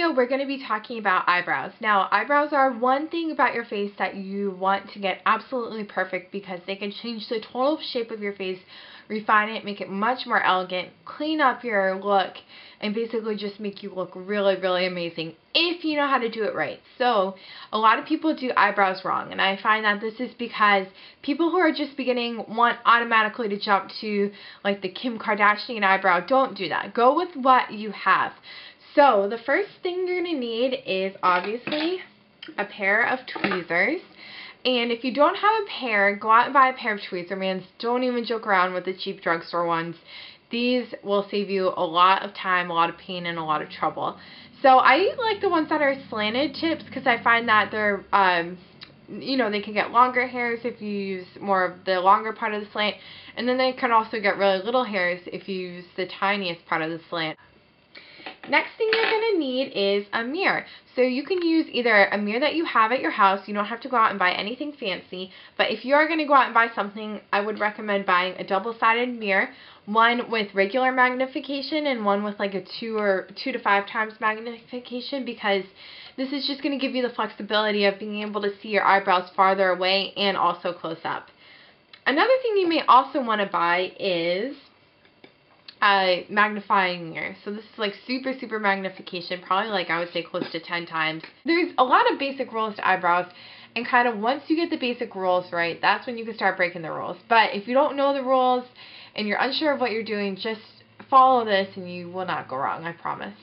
video, we're going to be talking about eyebrows. Now, eyebrows are one thing about your face that you want to get absolutely perfect because they can change the total shape of your face, refine it, make it much more elegant, clean up your look, and basically just make you look really, really amazing if you know how to do it right. So, a lot of people do eyebrows wrong, and I find that this is because people who are just beginning want automatically to jump to like the Kim Kardashian eyebrow. Don't do that. Go with what you have. So, the first thing you're going to need is obviously a pair of tweezers. And if you don't have a pair, go out and buy a pair of Tweezermans. Don't even joke around with the cheap drugstore ones. These will save you a lot of time, a lot of pain, and a lot of trouble. So I like the ones that are slanted tips because I find that they're, they can get longer hairs if you use more of the longer part of the slant. And then they can also get really little hairs if you use the tiniest part of the slant. Next thing you're going to need is a mirror. So you can use either a mirror that you have at your house. You don't have to go out and buy anything fancy. But if you are going to go out and buy something, I would recommend buying a double-sided mirror. One with regular magnification and one with like a 2 to 5 times magnification, because this is just going to give you the flexibility of being able to see your eyebrows farther away and also close up. Another thing you may also want to buy is a magnifying mirror. So this is like super magnification, probably like I would say close to 10 times. There's a lot of basic rules to eyebrows, and kind of once you get the basic rules right, that's when you can start breaking the rules. But if you don't know the rules and you're unsure of what you're doing, just follow this and you will not go wrong, I promise.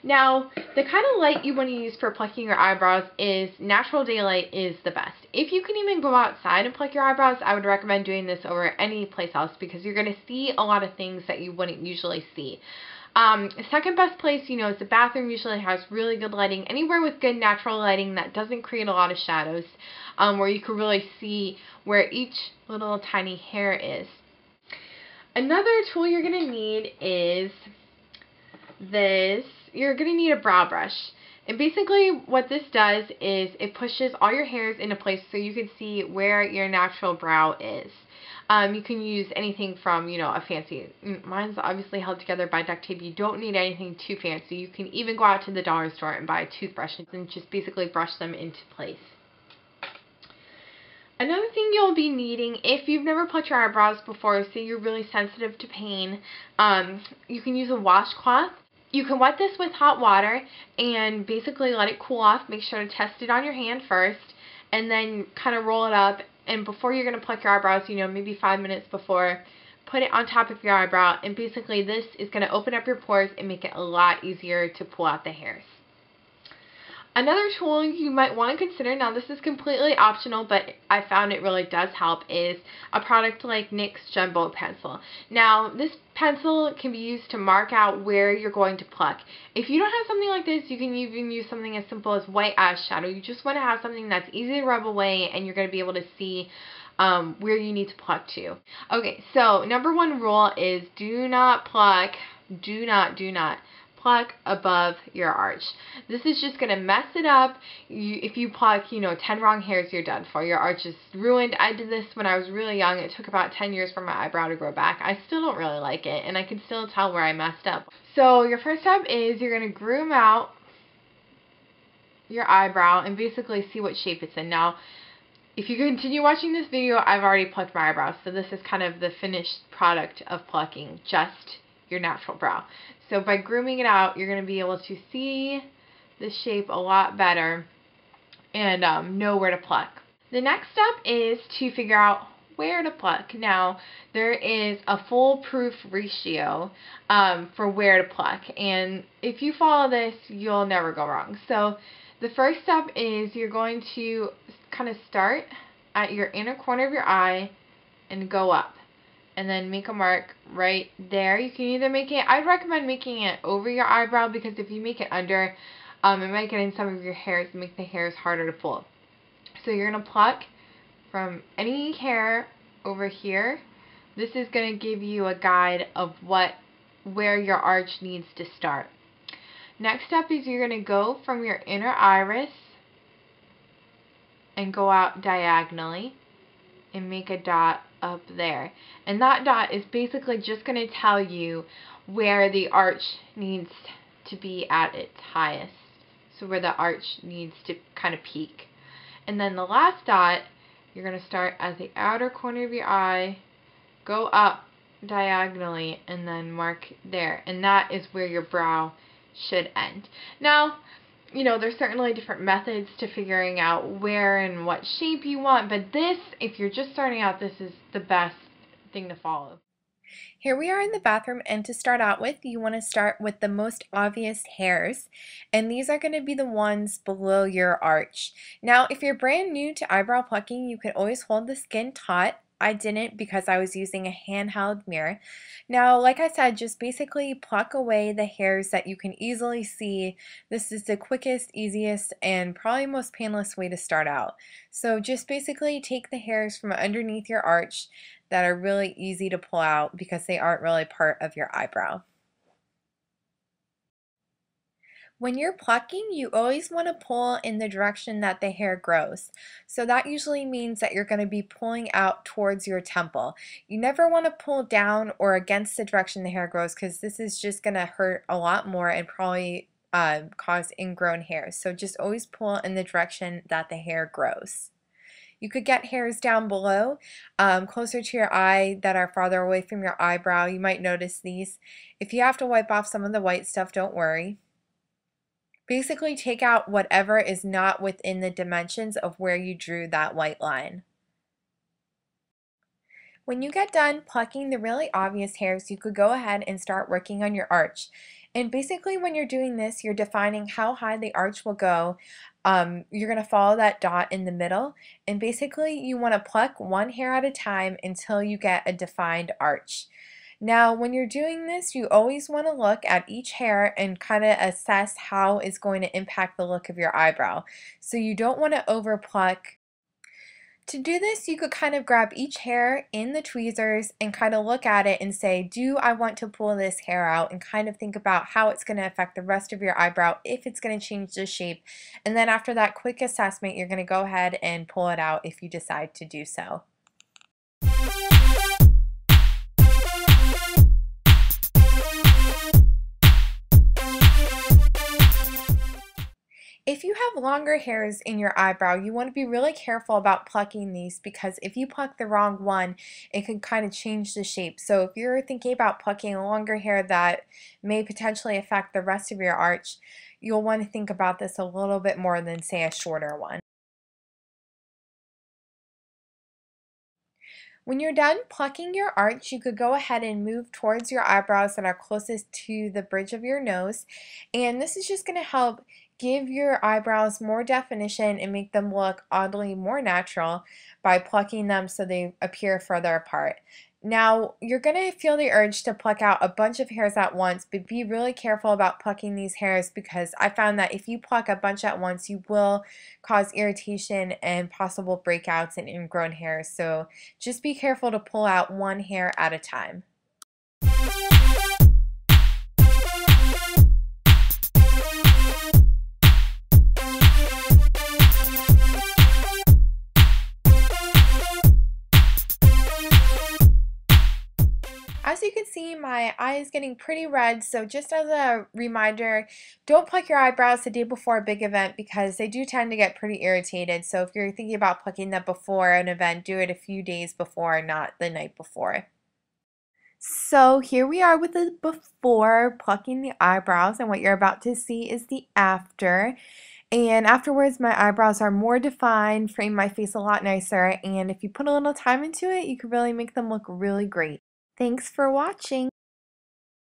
Now, the kind of light you want to use for plucking your eyebrows is natural daylight is the best. If you can even go outside and pluck your eyebrows, I would recommend doing this over any place else because you're going to see a lot of things that you wouldn't usually see. Second best place, is the bathroom. Usually has really good lighting. Anywhere with good natural lighting that doesn't create a lot of shadows, where you can really see where each little tiny hair is. Another tool you're going to need is this. You're going to need a brow brush. And basically what this does is it pushes all your hairs into place so you can see where your natural brow is. You can use anything from, a fancy, mine's obviously held together by duct tape. You don't need anything too fancy. You can even go out to the dollar store and buy toothbrushes and just basically brush them into place. Another thing you'll be needing, if you've never plucked your eyebrows before, say you're really sensitive to pain, you can use a washcloth. You can wet this with hot water and basically let it cool off. Make sure to test it on your hand first, and then kind of roll it up. And before you're going to pluck your eyebrows, maybe 5 minutes before, put it on top of your eyebrow. And basically this is going to open up your pores and make it a lot easier to pull out the hairs. Another tool you might want to consider, now this is completely optional, but I found it really does help, is a product like NYX Jumbo Pencil. Now, this pencil can be used to mark out where you're going to pluck. If you don't have something like this, you can even use something as simple as white eyeshadow. You just want to have something that's easy to rub away and you're going to be able to see where you need to pluck to. Okay, so number 1 rule is do not pluck, do not pluck above your arch. This is just going to mess it up. If you pluck, 10 wrong hairs, you're done for. Your arch is ruined. I did this when I was really young. It took about 10 years for my eyebrow to grow back. I still don't really like it, and I can still tell where I messed up. So your first step is you're going to groom out your eyebrow and basically see what shape it's in. Now, if you continue watching this video, I've already plucked my eyebrows, so this is kind of the finished product of plucking, just your natural brow. So by grooming it out, you're going to be able to see the shape a lot better and know where to pluck. The next step is to figure out where to pluck. Now, there is a foolproof ratio for where to pluck, and if you follow this, you'll never go wrong. So the first step is you're going to kind of start at your inner corner of your eye and go up. And then make a mark right there. You can either make it, I'd recommend making it over your eyebrow, because if you make it under, it might get in some of your hairs and make the hairs harder to pull. So you're going to pluck from any hair over here. This is going to give you a guide of where your arch needs to start. Next step is you're going to go from your inner iris and go out diagonally and make a dot up there. And that dot is basically just going to tell you where the arch needs to be at its highest. so where the arch needs to kind of peak. And then the last dot, you're going to start at the outer corner of your eye, go up diagonally, and then mark there. And that is where your brow should end. Now, there's certainly different methods to figuring out where and what shape you want, but this, if you're just starting out, this is the best thing to follow. Here we are in the bathroom, and to start out with, you want to start with the most obvious hairs, and these are going to be the ones below your arch. Now, if you're brand new to eyebrow plucking, you can always hold the skin taut. I didn't because I was using a handheld mirror. Now, like I said, just basically pluck away the hairs that you can easily see. This is the quickest, easiest, and probably most painless way to start out. So just basically take the hairs from underneath your arch that are really easy to pull out because they aren't really part of your eyebrow. When you're plucking, you always want to pull in the direction that the hair grows. So that usually means that you're going to be pulling out towards your temple. You never want to pull down or against the direction the hair grows, because this is just going to hurt a lot more and probably cause ingrown hairs. So just always pull in the direction that the hair grows. You could get hairs down below, closer to your eye, that are farther away from your eyebrow. You might notice these. If you have to wipe off some of the white stuff, don't worry. Basically, take out whatever is not within the dimensions of where you drew that white line. When you get done plucking the really obvious hairs, you could go ahead and start working on your arch. And basically, when you're doing this, you're defining how high the arch will go. You're going to follow that dot in the middle, and basically you want to pluck one hair at a time until you get a defined arch. Now, when you're doing this, you always want to look at each hair and kind of assess how it's going to impact the look of your eyebrow. So you don't want to over pluck. To do this, you could kind of grab each hair in the tweezers and kind of look at it and say, do I want to pull this hair out, and kind of think about how it's going to affect the rest of your eyebrow, if it's going to change the shape. And then after that quick assessment, you're going to go ahead and pull it out if you decide to do so. If you have longer hairs in your eyebrow, you want to be really careful about plucking these, because if you pluck the wrong one, it can kind of change the shape. So if you're thinking about plucking a longer hair that may potentially affect the rest of your arch, you'll want to think about this a little bit more than, say, a shorter one. When you're done plucking your arch, you could go ahead and move towards your eyebrows that are closest to the bridge of your nose. And this is just going to help give your eyebrows more definition and make them look oddly more natural by plucking them so they appear further apart. Now, you're going to feel the urge to pluck out a bunch of hairs at once, but be really careful about plucking these hairs, because I found that if you pluck a bunch at once, you will cause irritation and possible breakouts and ingrown hairs. So just be careful to pull out one hair at a time. As you can see, my eye is getting pretty red, so just as a reminder, don't pluck your eyebrows the day before a big event, because they do tend to get pretty irritated. So if you're thinking about plucking them before an event, do it a few days before, not the night before. So here we are with the before plucking the eyebrows, and what you're about to see is the after. And afterwards, my eyebrows are more defined, frame my face a lot nicer, and if you put a little time into it, you can really make them look really great. Thanks for watching.